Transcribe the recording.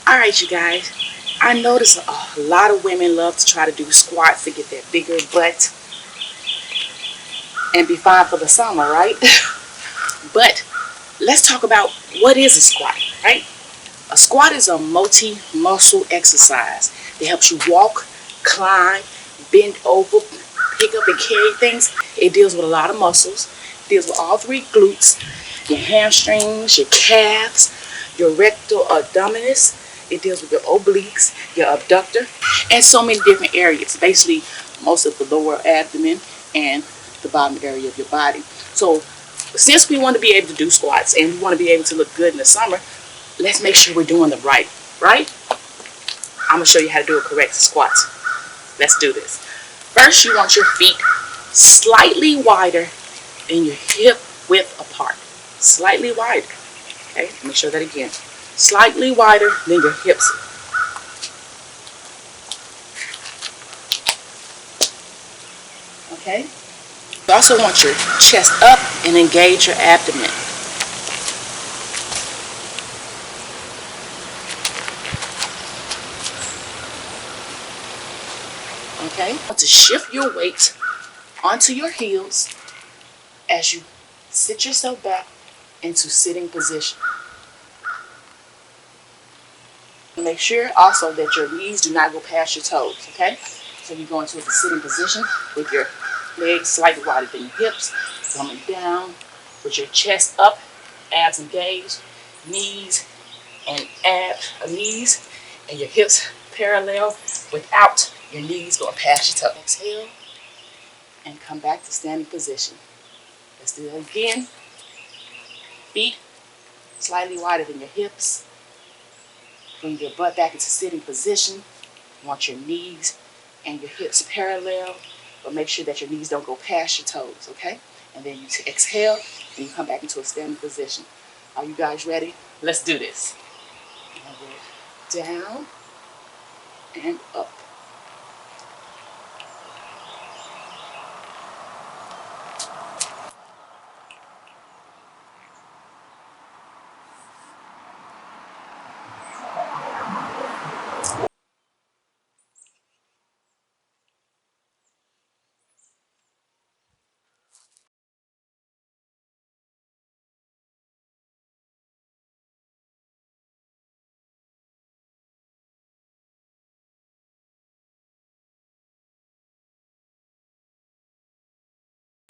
Alright, you guys. I notice a lot of women love to try to do squats to get that bigger butt and be fine for the summer, right? But let's talk about what is a squat, right? A squat is a multi-muscle exercise that helps you walk, climb, bend over, pick up and carry things. It deals with a lot of muscles. It deals with all three glutes, your hamstrings, your calves, your rectal abdominis. It deals with your obliques, your abductor, and so many different areas. Basically, most of the lower abdomen and the bottom area of your body. So, since we want to be able to do squats and we want to be able to look good in the summer, let's make sure we're doing them right? I'm going to show you how to do a correct squats. Let's do this. First, you want your feet slightly wider than your hip width apart. Slightly wider. Okay, let me show that again. Slightly wider than your hips. Okay? You also want your chest up and engage your abdomen. Okay? You want to shift your weight onto your heels as you sit yourself back into sitting position. Make sure also that your knees do not go past your toes, okay? So you go into a sitting position with your legs slightly wider than your hips, coming down with your chest up, abs engaged, knees and your hips parallel without your knees going past your toes. Exhale and come back to standing position. Let's do that again. Feet slightly wider than your hips. Bring your butt back into sitting position. You want your knees and your hips parallel, but make sure that your knees don't go past your toes, okay? And then you exhale and you come back into a standing position. Are you guys ready? Let's do this. Down and up.